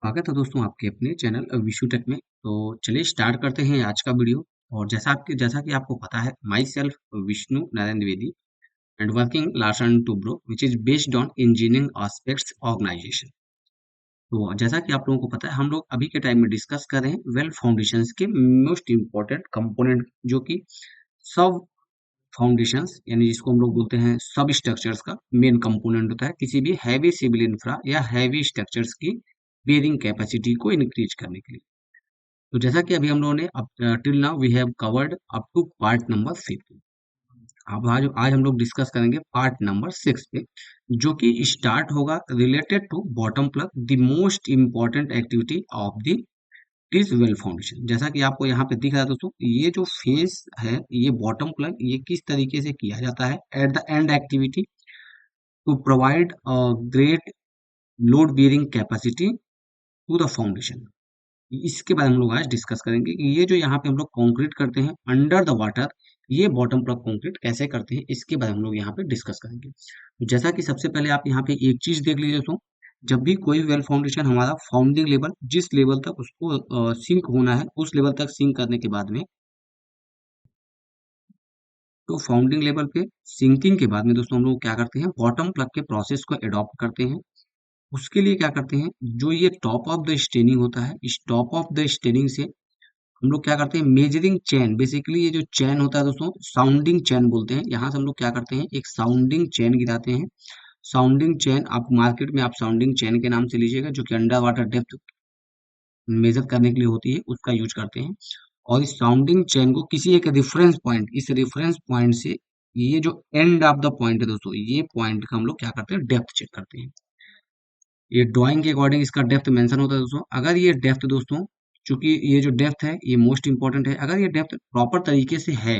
स्वागत है दोस्तों आपके अपने चैनल विशु टेक में। तो चलिए स्टार्ट करते हैं आज का वीडियो। और जैसा कि आपको पता है, myself Vishnu Narayan Dwivedi and working Larsen Toubro which is based on engineering aspects organisation. तो जैसा कि आप लोगों को पता है, हम लोग अभी के टाइम में डिस्कस कर रहे हैं वेल फाउंडेशंस के मोस्ट इंपॉर्टेंट कंपोनेंट, जो कि सब फाउंडेशंस यानी जिसको हम लोग बोलते हैं सब स्ट्रक्चर्स का मेन कंपोनेंट होता है किसी भी हैवी सिविल इंफ्रा या हैवी स्ट्रक्चर्स की बेयरिंग कैपेसिटी को इंक्रीज करने के लिए। तो जैसा कि अभी हम लोगों ने till now we have covered up to part number 5। अब आज आज हम लोग डिस्कस करेंगे पार्ट नंबर 6 पे, जो कि स्टार्ट होगा related to bottom plug, the most important activity of the this well foundation. जैसा कि आपको यहाँ पे दिख रहा है दोस्तों, ये जो फेस है, ये बॉटम प्लग, ये किस तरीके से किया जाता है at the end activity to provide great load bearing capacity to the foundation. इसके बारे में हम लोग आज डिस्कस करेंगे कि ये जो यहाँ पे हम लोग कंक्रीट करते हैं अंडर द वाटर, ये बॉटम प्लग कंक्रीट कैसे करते हैं, इसके बारे में हम लोग यहाँ पे डिस्कस करेंगे। तो जैसा कि सबसे पहले आप यहाँ पे एक चीज देख लीजिए दोस्तों, जब भी कोई वेल फाउंडेशन हमारा फाउंडिंग लेवल जिस लेवल तक उसको सिंक होना है, उस लेवल तक सिंक करने के बाद में, तो फाउंडिंग लेवल पे सिंकिंग के बाद में दोस्तों हम लोग क्या करते हैं, बॉटम प्लग के प्रोसेस को अडॉप्ट करते हैं। उसके लिए क्या करते हैं, जो ये टॉप ऑफ द स्टेनिंग होता है, इस टॉप ऑफ द स्टेनिंग से हम लोग क्या करते हैं, मेजरिंग चैन, बेसिकली ये जो चैन होता है दोस्तों, साउंडिंग चैन बोलते हैं। यहाँ से हम लोग क्या करते हैं, एक साउंडिंग चैन गिराते हैं। साउंडिंग चैन आप मार्केट में आप साउंडिंग चैन के नाम से लीजिएगा, जो कि अंडर वाटर डेप्थ मेजर करने के लिए होती है, उसका यूज करते हैं। और इस साउंडिंग चैन को किसी एक रेफरेंस पॉइंट, इस रेफरेंस पॉइंट से ये जो एंड ऑफ द पॉइंट है दोस्तों, ये पॉइंट का हम लोग क्या करते हैं, डेप्थ चेक करते हैं। ये ड्राइंग के अकॉर्डिंग इसका डेप्थ मेंशन होता है दोस्तों। अगर ये डेप्थ दोस्तों, चूंकि ये जो डेप्थ है ये मोस्ट इंपॉर्टेंट है, अगर ये डेप्थ प्रॉपर तरीके से है,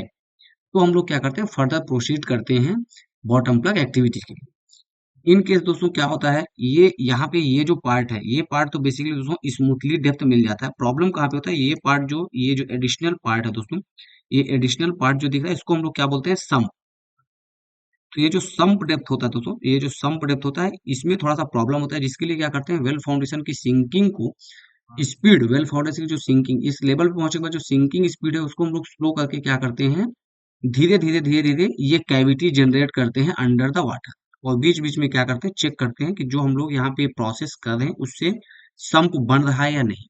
तो हम लोग क्या करते हैं, फर्दर प्रोसीड करते हैं बॉटम प्लग एक्टिविटी के लिए। इन केस दोस्तों क्या होता है, ये यहाँ पे ये जो पार्ट है, ये पार्ट तो बेसिकली दोस्तों स्मूथली डेप्थ मिल जाता है। प्रॉब्लम कहाँ पे होता है, ये जो एडिशनल पार्ट है दोस्तों, ये एडिशनल पार्ट जो दिख रहा है, इसको हम लोग क्या बोलते हैं, सम। तो ये जो सम्प डेप्थ होता है दोस्तों, ये जो सम्प डेप्थ होता है, इसमें थोड़ा सा प्रॉब्लम होता है, जिसके लिए क्या करते हैं, वेल फाउंडेशन की सिंकिंग को स्पीड, वेल फाउंडेशन की जो सिंकिंग इस लेवल पे पहुंचे के बाद जो सिंकिंग स्पीड है, उसको हम लोग स्लो करके क्या करते हैं, धीरे धीरे ये कैविटी जनरेट करते हैं अंडर द वाटर। और बीच बीच में क्या करते हैं, चेक करते हैं कि जो हम लोग यहाँ पे प्रोसेस कर रहे हैं उससे सम्प बन रहा है या नहीं।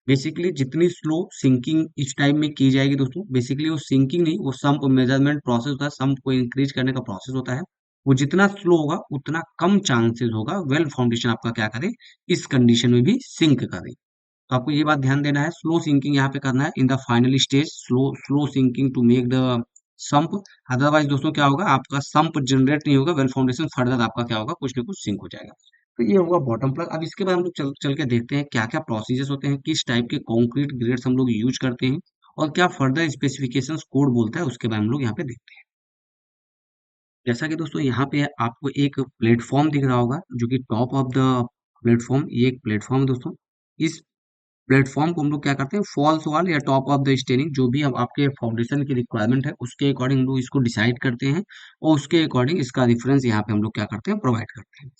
बेसिकली जितनी स्लो सिंकिंग इस टाइम में की जाएगी दोस्तों, बेसिकली वो सिंकिंग नहीं, वो सम्प मेजरमेंट प्रोसेस होता है, सम्प को इंक्रीज करने का प्रोसेस होता है। वो जितना स्लो होगा उतना कम चांसेस होगा वेल फाउंडेशन आपका क्या करे, इस कंडीशन में भी सिंक करे। तो आपको ये बात ध्यान देना है, स्लो सिंकिंग यहाँ पे करना है in the final stage, slow slow sinking to make the sump. Otherwise दोस्तों क्या होगा, आपका सम्प जनरेट नहीं होगा, वेल फाउंडेशन फर्दर आपका क्या होगा, कुछ ना कुछ सिंक हो जाएगा। तो ये होगा बॉटम प्लग। अब इसके बाद हम लोग चल के देखते हैं क्या क्या प्रोसीजर्स होते हैं, किस टाइप के कॉन्क्रीट ग्रेड्स हम लोग यूज करते हैं, और क्या फर्दर स्पेसिफिकेशंस कोड बोलता है, उसके बाद हम लोग यहाँ पे देखते हैं। जैसा कि दोस्तों यहाँ पे आपको एक प्लेटफॉर्म दिख रहा होगा, जो कि टॉप ऑफ द प्लेटफॉर्म, ये एक प्लेटफॉर्म है दोस्तों। इस प्लेटफॉर्म को हम लोग क्या करते हैं, फॉल्स वॉल या टॉप ऑफ द स्टेनिंग, जो भी अब आपके फाउंडेशन की रिक्वायरमेंट है उसके अकॉर्डिंग हम लोग इसको डिसाइड करते हैं, और उसके अकॉर्डिंग इसका रेफरेंस यहाँ पे हम लोग क्या करते हैं, प्रोवाइड करते हैं।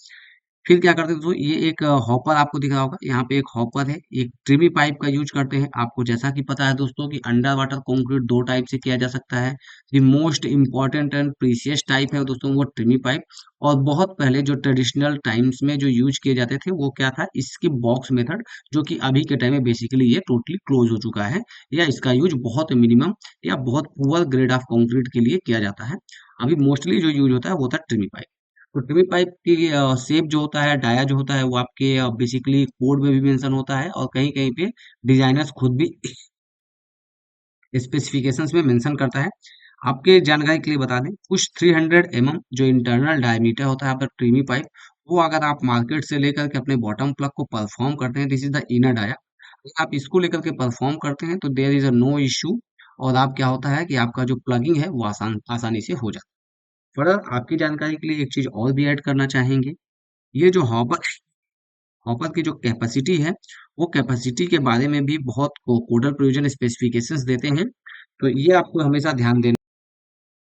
फिर क्या करते हैं दोस्तों, ये एक हॉपर आपको दिख रहा होगा, यहाँ पे एक हॉपर है, एक ट्रिमी पाइप का यूज करते हैं। आपको जैसा कि पता है दोस्तों कि अंडर वाटर कंक्रीट दो टाइप से किया जा सकता है। The most important and precious type है दोस्तों वो ट्रिमी पाइप। और बहुत पहले जो ट्रेडिशनल टाइम्स में जो यूज किए जाते थे वो क्या था, इसकी बॉक्स मेथड, जो कि अभी के टाइम में बेसिकली ये टोटली क्लोज हो चुका है, या इसका यूज बहुत मिनिमम या बहुत पुअर ग्रेड ऑफ कंक्रीट के लिए किया जाता है। अभी मोस्टली जो यूज होता है वो होता है ट्रिमी पाइप। तो ट्रिमी पाइप की शेप जो होता है, डाया जो होता है, वो आपके बेसिकली कोड में भी मेंशन होता है, और कहीं कहीं पे डिजाइनर्स खुद भी स्पेसिफिकेशंस में मेंशन करता है। आपके जानकारी के लिए बता दें, कुछ 300 जो इंटरनल डायमीटर होता है आपका ट्रिमी पाइप, वो अगर आप मार्केट से लेकर के अपने बॉटम प्लग को परफॉर्म करते हैं, this is the inner dia, अगर आप इसको लेकर के परफॉर्म करते हैं तो there is a no issue. और आप क्या होता है कि आपका जो प्लगिंग है वो आसानी से हो जाता है। फर्दर आपकी जानकारी के लिए एक चीज और भी ऐड करना चाहेंगे, ये जो हॉपर हॉपर की जो कैपेसिटी है, वो कैपेसिटी के बारे में भी बहुत कोडल प्रोविजन स्पेसिफिकेशंस देते हैं। तो ये आपको हमेशा ध्यान देना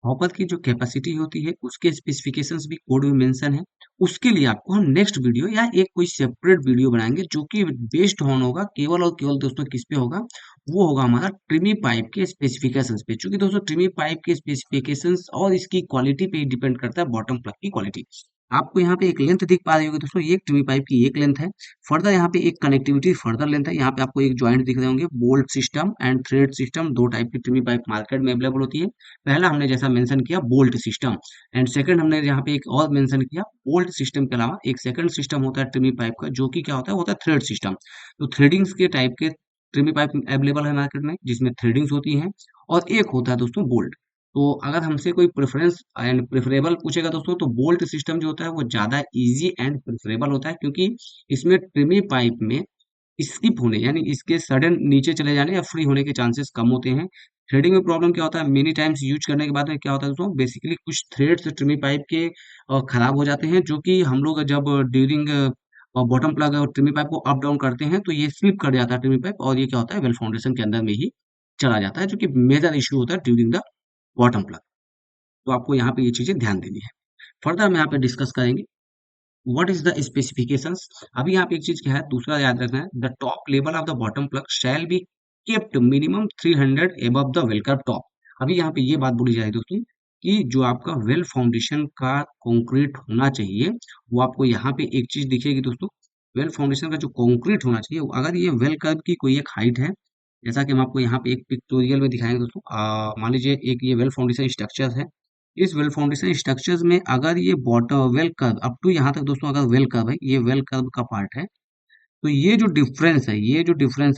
हॉपर की जो कैपेसिटी होती है उसके स्पेसिफिकेशंस भी कोड में मेंशन है। उसके लिए आपको हम नेक्स्ट वीडियो या एक कोई सेपरेट वीडियो बनाएंगे जो कि बेस्ड ऑन होगा केवल और केवल दोस्तों किस पे होगा, वो होगा हमारा ट्रिमी पाइप के स्पेसिफिकेशंस पे। चूंकि दोस्तों ट्रिमी पाइप के स्पेसिफिकेशंस और इसकी क्वालिटी पे डिपेंड करता है बॉटम प्लग की क्वालिटी। आपको यहाँ पे एक लेंथ दिख पा रही होगी दोस्तों, ये ट्रिमी पाइप की एक लेंथ है। फर्दर यहाँ पे एक कनेक्टिविटी फर्दर लेंथ है। यहाँ पे आपको एक जॉइंट दिख रहे होंगे, bolt system and thread system, दो टाइप की ट्रिमी पाइप मार्केट में अवेलेबल होती है। पहला हमने जैसा मेंशन किया बोल्ट सिस्टम, एंड सेकंड हमने यहाँ पे एक और मेंशन किया बोल्ट सिस्टम के अलावा एक सेकंड सिस्टम होता है ट्रिमी पाइप का, जो कि क्या होता है, वो होता है थ्रेड सिस्टम। तो थ्रेडिंग्स के टाइप के ट्रिमी पाइप अवेलेबल है मार्केट में जिसमें थ्रेडिंग्स होती हैं, और एक होता है दोस्तों बोल्ट। तो अगर हमसे कोई प्रेफरेंस एंड प्रेफरेबल पूछेगा दोस्तों, तो बोल्ट सिस्टम जो होता है वो ज्यादा इजी एंड प्रेफरेबल होता है, क्योंकि इसमें ट्रिमी पाइप में स्किप होने यानी इसके सडन नीचे चले जाने या फ्री होने के चांसेस कम होते हैं। थ्रेडिंग में प्रॉब्लम क्या होता है, मेनी टाइम्स यूज करने के बाद में क्या होता है दोस्तों, बेसिकली कुछ थ्रेड्स ट्रिमी पाइप के खराब हो जाते हैं, जो कि हम लोग जब ड्यूरिंग बॉटम प्लग और ट्रिमी पाइप को अप डाउन करते हैं तो ये स्लिप कर जाता है ट्रिमी पाइप, और ये क्या होता है वेल फाउंडेशन के अंदर में ही चला जाता है, जो कि मेजर इश्यू होता है ड्यूरिंग द बॉटम प्लग। तो आपको यहाँ पे ये चीजें ध्यान देनी है। फर्दर हम यहाँ पे डिस्कस करेंगे व्हाट इज द स्पेसिफिकेशंस। अभी यहाँ पे एक चीज क्या है, दूसरा याद रखना है, the top level of the bottom plug shall be kept minimum 300 above the well curve top. अभी यहाँ पे ये बात बोली जा रही है दोस्तों कि जो आपका वेल फाउंडेशन का कंक्रीट होना चाहिए, वो आपको यहाँ पे एक चीज दिखेगी दोस्तों, वेल फाउंडेशन का जो कंक्रीट होना चाहिए, अगर ये वेल कर्व की कोई एक हाइट है, जैसा कि हम आपको यहाँ पे एक पिक्टोरियल में दिखाएंगे दोस्तों। मान लीजिए एक ये वेल फाउंडेशन स्ट्रक्चर है, इस वेल फाउंडेशन स्ट्रक्चर्स में अगर ये bottom well curve up to यहाँ तक दोस्तों, अगर वेल कर्व है, ये वेल कर्व का पार्ट है, तो ये जो डिफरेंस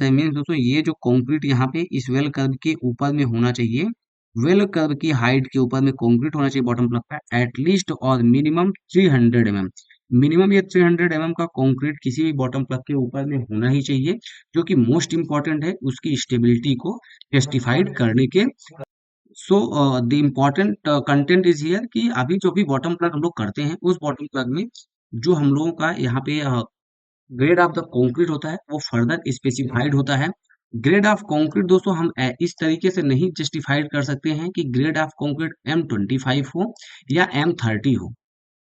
है मीन्स दोस्तों, ये जो कंक्रीट यहाँ पे इस वेल कर्व के ऊपर में होना चाहिए, वेल कर्व की हाइट के ऊपर में कंक्रीट होना चाहिए बॉटम प्लग का एटलीस्ट और मिनिमम 300 mm। मिनिमम ये 300 mm का कंक्रीट किसी भी बॉटम प्लग के ऊपर में होना ही चाहिए, जो कि मोस्ट इंपॉर्टेंट है उसकी स्टेबिलिटी को जस्टिफाइड करने के। So the important content is here कि अभी जो भी बॉटम प्लग हम लोग करते हैं, उस बॉटम प्लग में जो हम लोगों का यहाँ पे ग्रेड ऑफ द कंक्रीट होता है वो फर्दर स्पेसिफाइड होता है। ग्रेड ऑफ कंक्रीट दोस्तों हम इस तरीके से नहीं जस्टिफाइड कर सकते हैं कि ग्रेड ऑफ कंक्रीट M25 हो या M30 हो।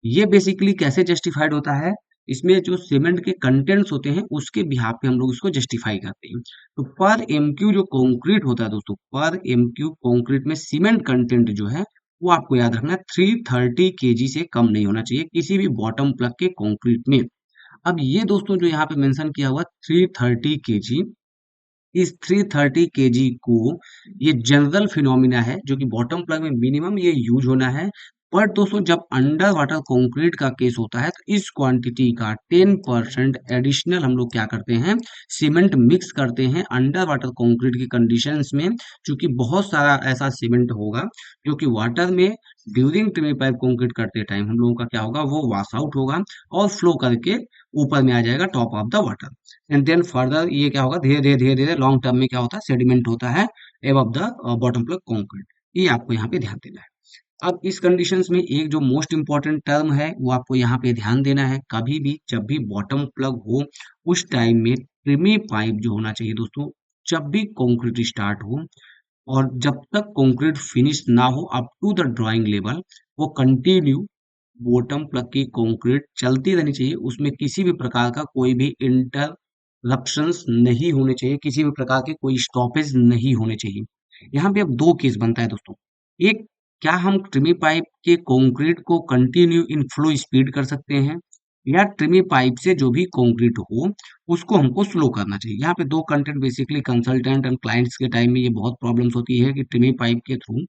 ये बेसिकली कैसे जस्टिफाइड होता है, इसमें जो सीमेंट के कंटेंट्स होते हैं उसके बिहाफ पे हम लोग इसको जस्टिफाई करते हैं। तो पर एमक्यू जो कंक्रीट होता है दोस्तों, पर एमक्यू कंक्रीट में सीमेंट कंटेंट जो है वो आपको याद रखना है 330 केजी से कम नहीं होना चाहिए किसी भी बॉटम प्लग के कंक्रीट में। अब ये दोस्तों जो यहाँ पे मेंशन किया हुआ 330 केजी, इस 330 केजी को ये जनरल फिनोमिना है जो कि बॉटम प्लग में मिनिमम ये यूज होना है। पर दोस्तों जब अंडर वाटर कंक्रीट का केस होता है तो इस क्वांटिटी का 10% एडिशनल हम लोग क्या करते हैं, सीमेंट मिक्स करते हैं अंडर वाटर कंक्रीट की कंडीशंस में। क्योंकि बहुत सारा ऐसा सीमेंट होगा जो कि वाटर में ड्यूरिंग ट्रिमी पाइप कंक्रीट करते टाइम हम लोगों का क्या होगा, वो वॉश आउट होगा और फ्लो करके ऊपर में आ जाएगा top of the water. And then further ये क्या होगा, धीरे धीरे धीरे धीरे लॉन्ग टर्म में क्या होता है, सेडिमेंट होता है above the bottom plug concrete. ये आपको यहाँ पे ध्यान देना है। अब इस कंडीशंस में एक जो मोस्ट इंपॉर्टेंट टर्म है वो आपको यहाँ पे ध्यान देना है, कभी भी जब भी बॉटम प्लग हो उस टाइम में ट्रिमी पाइप जो होना चाहिए दोस्तों, जब भी कंक्रीट स्टार्ट हो और जब तक कंक्रीट फिनिश ना हो up to the drawing level, वो कंटिन्यू बॉटम प्लग की कंक्रीट चलती रहनी चाहिए। उसमें किसी भी प्रकार का कोई भी इंटरप्शंस नहीं होने चाहिए, किसी भी प्रकार के कोई स्टॉपेज नहीं होने चाहिए। यहाँ पे अब दो केस बनता है दोस्तों, एक, क्या हम ट्रिमी पाइप के कंक्रीट को कंटिन्यू इन फ्लो स्पीड कर सकते हैं, या ट्रिमी पाइप से जो भी कंक्रीट हो उसको हमको स्लो करना चाहिए। यहाँ पे दो content basically consultant and clients के टाइम में ये बहुत प्रॉब्लम्स होती है कि ट्रिमी पाइप के थ्रू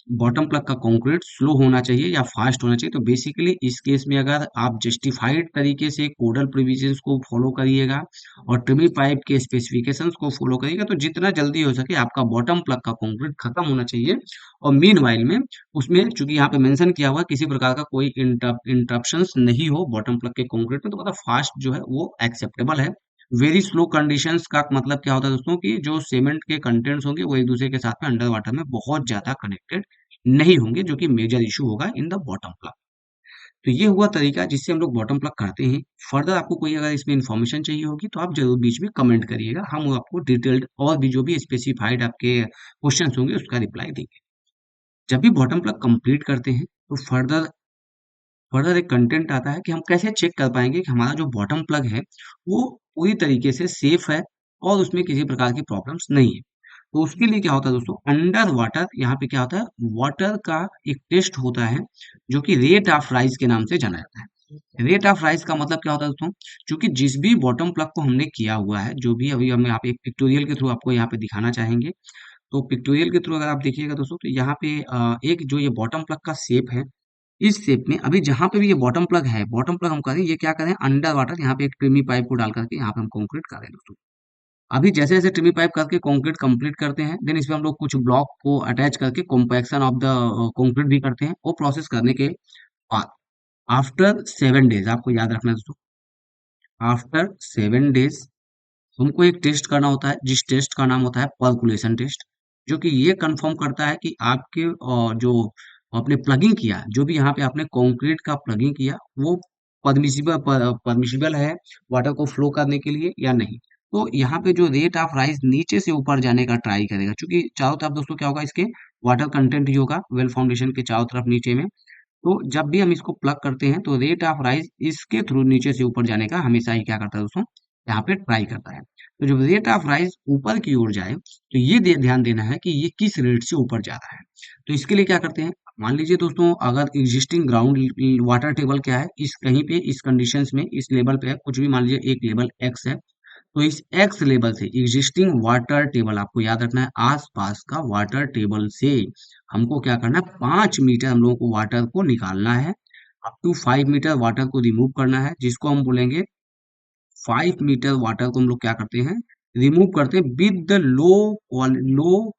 बॉटम प्लग का कंक्रीट स्लो होना चाहिए या फास्ट होना चाहिए। तो बेसिकली इस केस में अगर आप जस्टिफाइड तरीके से कोडल प्रोविजंस को फॉलो करिएगा और ट्रिमी पाइप के स्पेसिफिकेशंस को फॉलो करिएगा, तो जितना जल्दी हो सके आपका बॉटम प्लग का कंक्रीट खत्म होना चाहिए। और मीन वाइल में उसमें चूंकि यहाँ पे मेंशन किया हुआ किसी प्रकार का कोई इंटरप्शंस नहीं हो बॉटम प्लग के कंक्रीट में, तो मतलब फास्ट जो है वो एक्सेप्टेबल है। वेरी स्लो कंडीशंस का मतलब क्या होता है दोस्तों कि जो सीमेंट के कंटेंट्स होंगे वो एक दूसरे के साथ में अंडर वाटर में बहुत ज्यादा कनेक्टेड नहीं होंगे, जो कि मेजर इशू होगा इन द बॉटम प्लग। तो ये हुआ तरीका जिससे हम लोग बॉटम प्लग करते हैं। फर्दर आपको कोई अगर इसमें इन्फॉर्मेशन चाहिए होगी तो आप जरूर बीच में कमेंट करिएगा, हम आपको डिटेल्ड और भी जो भी स्पेसिफाइड आपके क्वेश्चंस होंगे उसका रिप्लाई देंगे। जब भी बॉटम प्लग कंप्लीट करते हैं तो फर्दर एक कंटेंट आता है कि हम कैसे चेक कर पाएंगे कि हमारा जो बॉटम प्लग है वो पूरी तरीके से सेफ है और उसमें किसी प्रकार की प्रॉब्लम्स नहीं है। तो उसके लिए क्या होता है दोस्तों, अंडर वाटर यहाँ पे क्या होता है, वाटर का एक टेस्ट होता है जो कि रेट ऑफ राइज के नाम से जाना जाता है। रेट ऑफ राइज का मतलब क्या होता है दोस्तों, क्योंकि जिस भी बॉटम प्लग को हमने किया हुआ है, जो भी अभी हम यहाँ पे एक पिक्टोरियल के थ्रू आपको यहाँ पे दिखाना चाहेंगे, तो पिक्टोरियल के थ्रू अगर आप देखिएगा दोस्तों तो यहाँ पे एक जो ये बॉटम प्लग का शेप है, इस शेप में अभी जहां पे भी ये बॉटम प्लग है, बॉटम प्लग हम करें ये क्या करें, अंडर वाटर यहाँ पे एक ट्रिमी पाइप को डाल करके यहाँ पे हम कंक्रीट कर रहे हैं दोस्तों। अभी जैसे जैसे ट्रिमी पाइप करके कंक्रीट कंप्लीट करते हैं, देन इसमें हम लोग कुछ ब्लॉक को अटैच करके कॉम्पैक्शन ऑफ द कंक्रीट भी करते हैं। वो प्रोसेस करने के बाद आफ्टर 7 डेज, आपको याद रखना है दोस्तों, आफ्टर 7 डेज हमको एक टेस्ट करना होता है जिस टेस्ट का नाम होता है पर्कुलेशन टेस्ट, जो कि ये कंफर्म करता है कि आपके जो आपने प्लगिंग किया, जो भी यहाँ पे आपने कंक्रीट का प्लगिंग किया, वो परमिसिबल है वाटर को फ्लो करने के लिए या नहीं। तो यहाँ पे जो रेट ऑफ राइज नीचे से ऊपर जाने का ट्राई करेगा, क्योंकि चारों तरफ दोस्तों क्या होगा, इसके वाटर कंटेंट ही होगा वेल फाउंडेशन के चारों तरफ नीचे में। तो जब भी हम इसको प्लग करते हैं तो रेट ऑफ राइज इसके थ्रू नीचे से ऊपर जाने का हमेशा ही क्या करता है दोस्तों, यहाँ पे ट्राई करता है। तो जब रेट ऑफ राइज ऊपर की ओर जाए तो ये ध्यान देना है कि ये किस रेट से ऊपर जा रहा है। तो इसके लिए क्या करते हैं, मान लीजिए दोस्तों अगर एग्जिस्टिंग ग्राउंड वाटर टेबल क्या है, इस कहीं पे इस कंडीशंस में इस लेवल पे है, कुछ भी मान लीजिए एक लेवल एक्स है, तो इस एक्स लेवल से एग्जिस्टिंग वाटर टेबल, आपको याद रखना है आसपास का वाटर टेबल से हमको क्या करना है, 5 मीटर हम लोगों को वाटर को निकालना है, अप टू 5 मीटर वाटर को रिमूव करना है, जिसको हम बोलेंगे 5 मीटर वाटर को हम लोग क्या करते हैं, रिमूव करते हैं with the low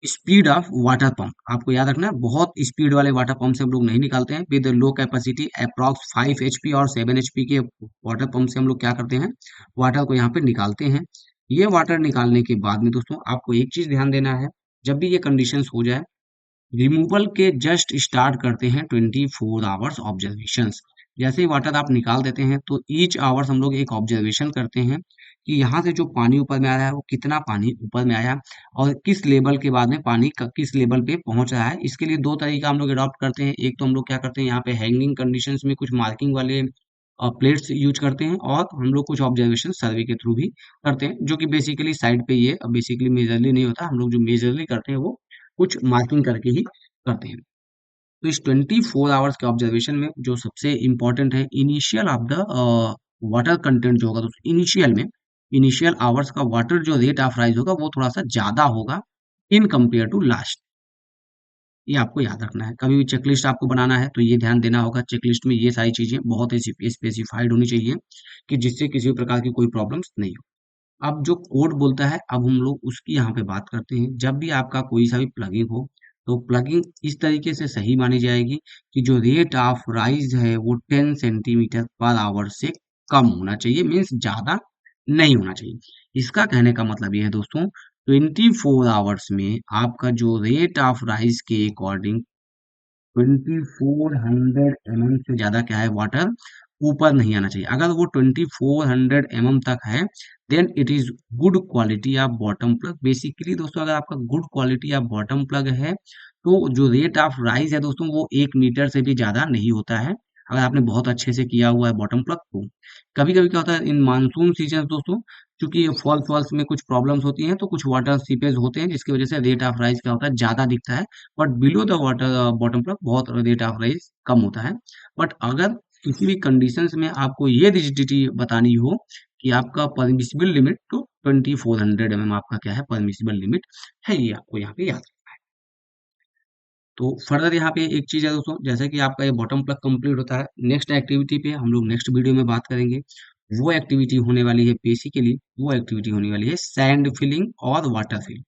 speed of water pump. आपको याद रखना है बहुत स्पीड वाले वाटर पंप से हम लोग नहीं निकालते हैं, with low capacity approx 5 HP और 7 HP के वाटर पंप से हम लोग क्या करते हैं, वाटर को यहाँ पे निकालते हैं। ये वाटर निकालने के बाद में दोस्तों आपको एक चीज ध्यान देना है, जब भी ये कंडीशंस हो जाए, रिमूवल के जस्ट स्टार्ट करते हैं 24 आवर्स ऑब्जर्वेशन। जैसे ही वाटर आप निकाल देते हैं तो ईच आवर्स हम लोग एक ऑब्जर्वेशन करते हैं कि यहाँ से जो पानी ऊपर में आ रहा है वो कितना पानी ऊपर में आया और किस लेवल के बाद में पानी किस लेवल पे पहुंच रहा है। इसके लिए दो तरीका हम लोग अडॉप्ट करते हैं। एक तो हम लोग क्या करते हैं, यहाँ पे हैंगिंग कंडीशंस में कुछ मार्किंग वाले प्लेट्स यूज करते हैं, और हम लोग कुछ ऑब्जर्वेशन सर्वे के थ्रू भी करते हैं, जो कि बेसिकली साइड पे ये बेसिकली मेजरली नहीं होता, हम लोग जो मेजरली करते हैं वो कुछ मार्किंग करके ही करते हैं। तो इस 24 आवर्स के ऑब्जर्वेशन में जो सबसे इम्पोर्टेंट है, initial of the water content जो होगा, तो इनिशियल में इनिशियल आवर्स का वाटर जो रेट ऑफ राइज होगा वो थोड़ा सा ज्यादा होगा इन कंपेयर टू लास्ट। ये आपको याद रखना है। कभी भी चेकलिस्ट आपको बनाना है तो ये ध्यान देना होगा, चेकलिस्ट में ये सारी चीजें बहुत ही स्पेसिफाइड होनी चाहिए कि जिससे किसी भी प्रकार की कोई प्रॉब्लम्स नहीं हो। अब जो कोड बोलता है, अब हम लोग उसकी यहाँ पे बात करते हैं। जब भी आपका कोई सा भी प्लगिंग हो तो प्लगिंग इस तरीके से सही मानी जाएगी कि जो रेट ऑफ राइज है वो 10 सेंटीमीटर पर आवर से कम होना चाहिए, मीन्स ज्यादा नहीं होना चाहिए। इसका कहने का मतलब ये है दोस्तों, 24 आवर्स में आपका जो रेट ऑफ राइज के अकॉर्डिंग 2400 mm से ज्यादा क्या है, वाटर ऊपर नहीं आना चाहिए। अगर वो 2400 mm तक है then it is good quality of bottom plug. Basically दोस्तों अगर आपका good quality of bottom plug है तो जो रेट ऑफ राइज है दोस्तों वो 1 मीटर से भी ज्यादा नहीं होता है, अगर आपने बहुत अच्छे से किया हुआ है बॉटम प्लग को। कभी कभी क्या होता है इन मानसून सीजन दोस्तों, क्योंकि फॉल्स वॉल्स में कुछ प्रॉब्लम्स होती हैं तो कुछ वाटर सीपेज होते हैं जिसकी वजह से रेट ऑफ राइज क्या होता है, ज्यादा दिखता है, but below the water bottom plug बहुत रेट ऑफ राइज कम होता है। बट अगर किसी भी कंडीशंस में आपको ये रिजिडिटी बतानी हो कि आपका परमिसिबल लिमिट, तो 2400 mm आपका क्या है, परमिसिबल लिमिट है, ये आपको यहाँ पे याद रखना है। तो फर्दर यहाँ पे एक चीज है दोस्तों, जैसे कि आपका ये बॉटम प्लग कंप्लीट होता है, नेक्स्ट एक्टिविटी पे हम लोग नेक्स्ट वीडियो में बात करेंगे। वो एक्टिविटी होने वाली है बेसिकली, वो एक्टिविटी होने वाली है सैंड फिलिंग और वाटर फिलिंग।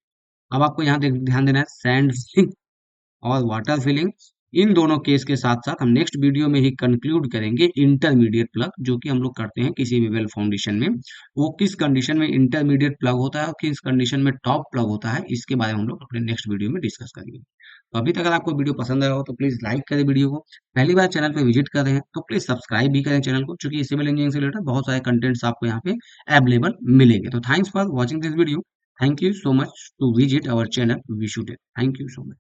अब आपको यहाँ ध्यान देना है, सैंड फिलिंग और वाटर फिलिंग, इन दोनों केस के साथ साथ हम नेक्स्ट वीडियो में ही कंक्लूड करेंगे इंटरमीडिएट प्लग, जो कि हम लोग करते हैं किसी भी वेल फाउंडेशन में। वो किस कंडीशन में इंटरमीडिएट प्लग होता है और किस कंडीशन में टॉप प्लग होता है, इसके बारे में हम लोग अपने नेक्स्ट वीडियो में डिस्कस करेंगे। तो अभी तक अगर आपको वीडियो पसंद आया हो तो प्लीज लाइक करें वीडियो को। पहली बार चैनल पे विजिट कर रहे हैं तो प्लीज सब्सक्राइब भी करें चैनल को, क्योंकि सिविल इंजीनियरिंग से रिलेटेड बहुत सारे कंटेंट्स आपको यहाँ पे अवेलेबल मिलेंगे। तो thanks for watching this video. Thank you so much to visit our channel विशुटे। Thank you so much.